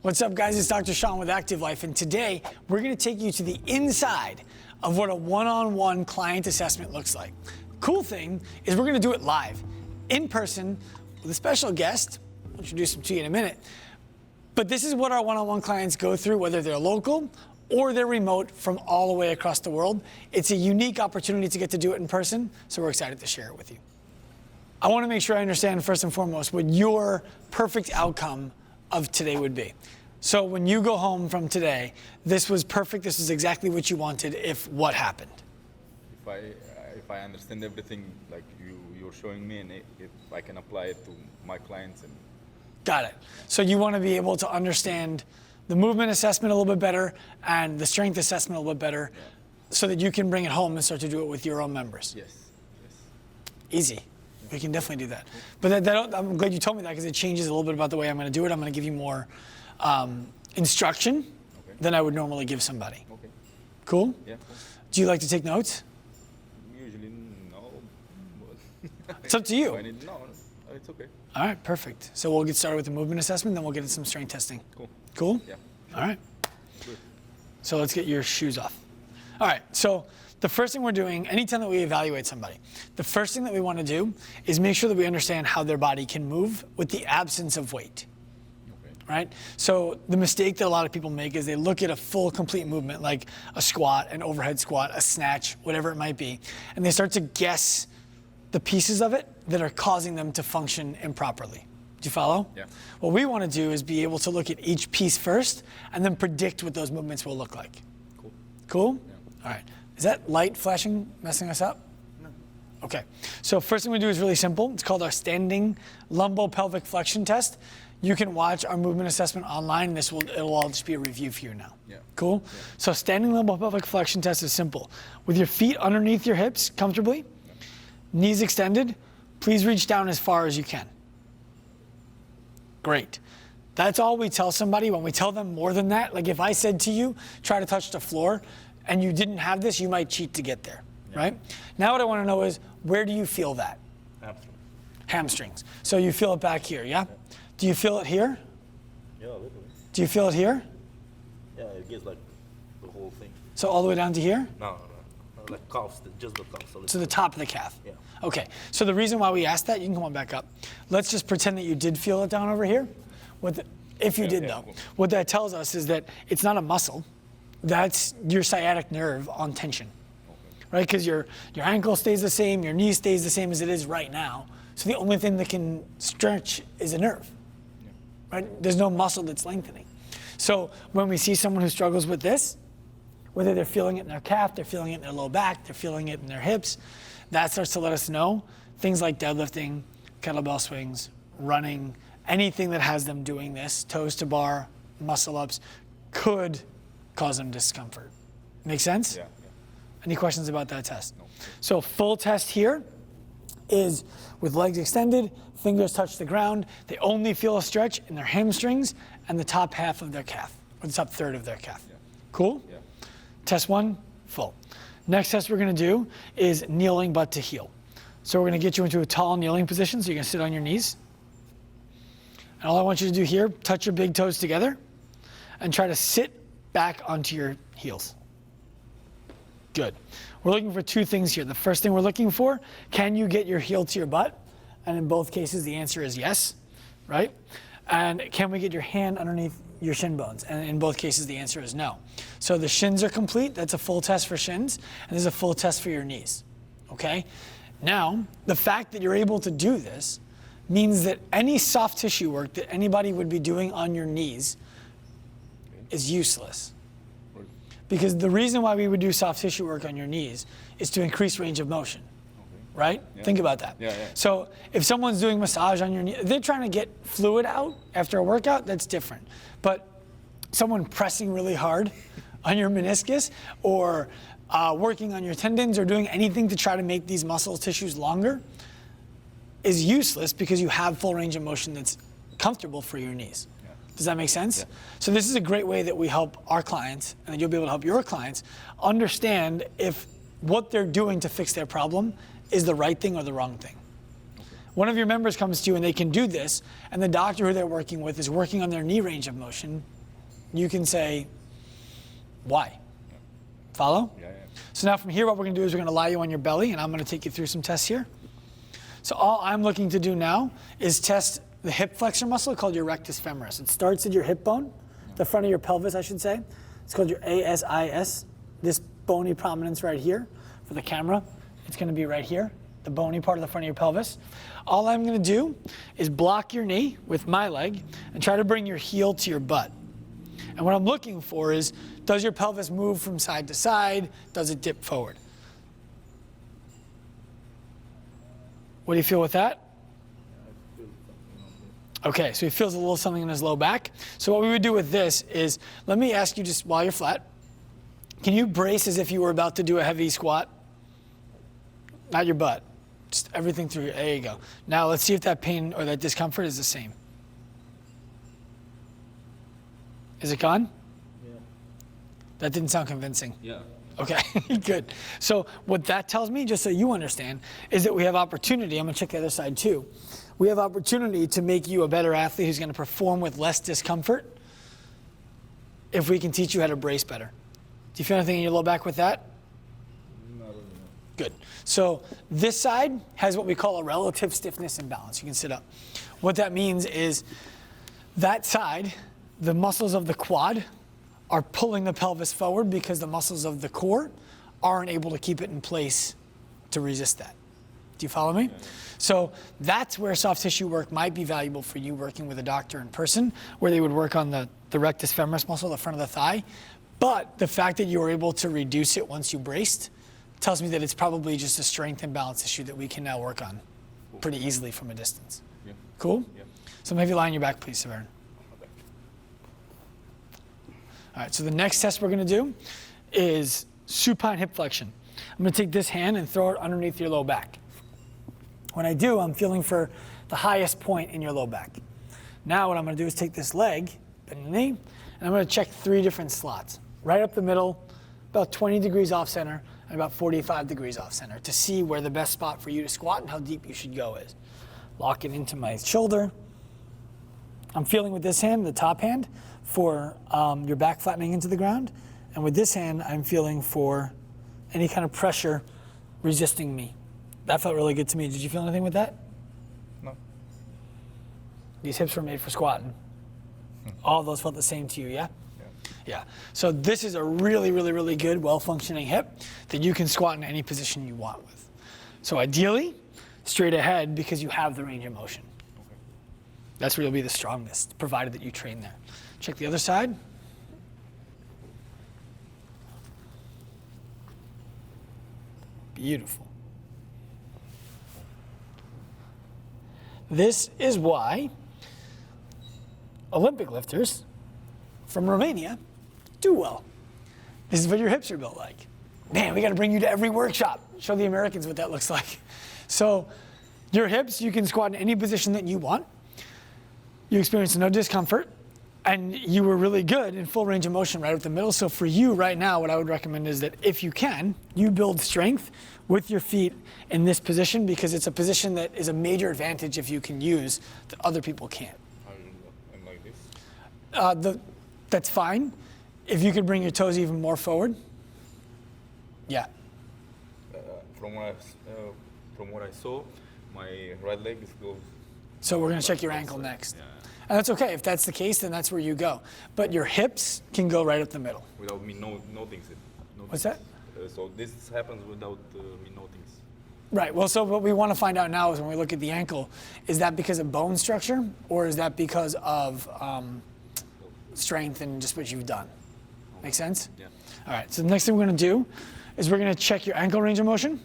What's up, guys? It's Dr. Sean with Active Life, and today we're going to take you to the inside of what a one-on-one client assessment looks like. Cool thing is we're going to do it live, in person, with a special guest. I'll introduce him to you in a minute. But this is what our one-on-one clients go through, whether they're local or they're remote from all the way across the world. It's a unique opportunity to get to do it in person, so we're excited to share it with you. I want to make sure I understand, first and foremost, what your perfect outcome of today would be. So when you go home from today, this was perfect, this is exactly what you wanted, if what happened? If I understand everything like you're showing me, and if I can apply it to my clients. And got it. So you want to be able to understand the movement assessment a little bit better and the strength assessment a little bit better, so that you can bring it home and start to do it with your own members. Yes. Easy. We can definitely do that. But I'm glad you told me that, because it changes a little bit about the way I'm going to do it. I'm going to give you more instruction than I would normally give somebody. Okay. Cool? Yeah. Cool. Do you like to take notes? Usually, no. It's up to you. No, it's okay. All right, perfect. So we'll get started with the movement assessment, then we'll get into some strength testing. Cool. Cool? Yeah. All right. Good. So let's get your shoes off. All right, so the first thing we're doing, anytime that we evaluate somebody, the first thing that we want to do is make sure that we understand how their body can move with the absence of weight. Okay. Right? So the mistake that a lot of people make is they look at a full, complete movement, like a squat, an overhead squat, a snatch, whatever it might be, and they start to guess the pieces of it that are causing them to function improperly. Do you follow? Yeah. What we want to do is be able to look at each piece first and then predict what those movements will look like. Cool. Cool? Yeah. All right. Is that light flashing messing us up? No. Okay. So first thing we do is really simple. It's called our standing lumbo-pelvic flexion test. You can watch our movement assessment online. It'll all just be a review for you now. Yeah. Cool? Yeah. So standing lumbo-pelvic flexion test is simple. With your feet underneath your hips comfortably, knees extended, please reach down as far as you can. Great. That's all we tell somebody. When we tell them more than that, like if I said to you, try to touch the floor, and you didn't have this, you might cheat to get there, right? Now what I want to know is, where do you feel that? Hamstrings. Hamstrings. So you feel it back here, yeah? Do you feel it here? Yeah, a little. Do you feel it here? Yeah, it gets like the whole thing. So all the way down to here? No. Like calves, just the calves. To the top of the calf? Yeah. Okay, so the reason why we asked that, you can come on back up. Let's just pretend that you did feel it down over here. If you did though, what that tells us is that it's not a muscle. That's your sciatic nerve on tension, right? Because your ankle stays the same, your knee stays the same as it is right now. So the only thing that can stretch is a nerve, right? There's no muscle that's lengthening. So when we see someone who struggles with this, whether they're feeling it in their calf, they're feeling it in their low back, they're feeling it in their hips, that starts to let us know things like deadlifting, kettlebell swings, running, anything that has them doing this, toes to bar, muscle ups, could cause them discomfort. Make sense? Yeah. Any questions about that test? No. So full test here is with legs extended, fingers touch the ground. They only feel a stretch in their hamstrings and the top half of their calf, or the top third of their calf. Yeah. Cool? Yeah. Test one, full. Next test we're going to do is kneeling butt to heel. So we're going to get you into a tall kneeling position, so you're going to sit on your knees. And all I want you to do here, touch your big toes together and try to sit back onto your heels. Good. We're looking for two things here. The first thing we're looking for, can you get your heel to your butt? And in both cases, the answer is yes, right? And can we get your hand underneath your shin bones? And in both cases, the answer is no. So the shins are complete. That's a full test for shins. And there's a full test for your knees, okay? Now, the fact that you're able to do this means that any soft tissue work that anybody would be doing on your knees is useless. Because the reason why we would do soft tissue work on your knees is to increase range of motion, right? Yeah. Think about that. Yeah. So if someone's doing massage on your knee, they're trying to get fluid out after a workout, that's different. But someone pressing really hard on your meniscus, or working on your tendons, or doing anything to try to make these muscle tissues longer is useless, because you have full range of motion that's comfortable for your knees. Does that make sense? Yeah. So this is a great way that we help our clients, and you'll be able to help your clients understand if what they're doing to fix their problem is the right thing or the wrong thing. one of your members comes to you and they can do this, and the doctor who they're working with is working on their knee range of motion, you can say, why? Follow? Yeah, yeah. So now from here, what we're going to do is we're going to lie you on your belly, and I'm going to take you through some tests here. So all I'm looking to do now is test the hip flexor muscle called your rectus femoris. It starts at your hip bone, the front of your pelvis, I should say. It's called your ASIS, this bony prominence right here. For the camera, it's going to be right here, the bony part of the front of your pelvis. All I'm going to do is block your knee with my leg and try to bring your heel to your butt. And what I'm looking for is, does your pelvis move from side to side? Does it dip forward? What do you feel with that? Okay, so he feels a little something in his low back. So what we would do with this is, let me ask you just while you're flat, can you brace as if you were about to do a heavy squat? Not your butt, just everything through your, there you go. Now let's see if that pain or that discomfort is the same. Is it gone? Yeah. That didn't sound convincing. Yeah. Okay, good. So what that tells me, just so you understand, is that we have opportunity. I'm going to check the other side too. We have opportunity to make you a better athlete who's going to perform with less discomfort if we can teach you how to brace better. Do you feel anything in your low back with that? No, I don't know. Good. So this side has what we call a relative stiffness imbalance. You can sit up. What that means is that side, the muscles of the quad are pulling the pelvis forward because the muscles of the core aren't able to keep it in place to resist that. Do you follow me? So that's where soft tissue work might be valuable for you working with a doctor in person, where they would work on the rectus femoris muscle, the front of the thigh. But the fact that you were able to reduce it once you braced tells me that it's probably just a strength and balance issue that we can now work on pretty easily from a distance. Yeah. Cool? Yeah. So maybe lie on your back, please, Severin. Okay. All right, so the next test we're going to do is supine hip flexion. I'm going to take this hand and throw it underneath your low back. When I do, I'm feeling for the highest point in your low back. Now what I'm going to do is take this leg, bend the knee, and I'm going to check 3 different slots. Right up the middle, about 20 degrees off center, and about 45 degrees off center to see where the best spot for you to squat and how deep you should go is. Lock it into my shoulder. I'm feeling with this hand, the top hand, for your back flattening into the ground. And with this hand, I'm feeling for any kind of pressure resisting me. That felt really good to me. Did you feel anything with that? No. These hips were made for squatting. All of those felt the same to you, yeah? Yeah. Yeah. So this is a really, really, really good, well-functioning hip that you can squat in any position you want with. So ideally, straight ahead because you have the range of motion. Okay. That's where you'll be the strongest, provided that you train there. Check the other side. Beautiful. This is why Olympic lifters from Romania do well. This is what your hips are built like. Man, we got to bring you to every workshop. Show the Americans what that looks like. So your hips, you can squat in any position that you want. You experience no discomfort, and you were really good in full range of motion right up the middle. So for you right now, what I would recommend is that if you can, you build strength with your feet in this position, because it's a position that is a major advantage if you can use that other people can't. I'm like this. That's fine. If you could bring your toes even more forward. Yeah. From what I saw, my right leg is goes. So we're going to check your ankle next. Yeah. And that's okay. If that's the case, then that's where you go. But your hips can go right up the middle. Without me noticing it. What's that? So this happens without me noticing. Right. Well, so what we want to find out now is when we look at the ankle, is that because of bone structure or is that because of strength and just what you've done? Make sense? Yeah. All right. So the next thing we're going to do is we're going to check your ankle range of motion.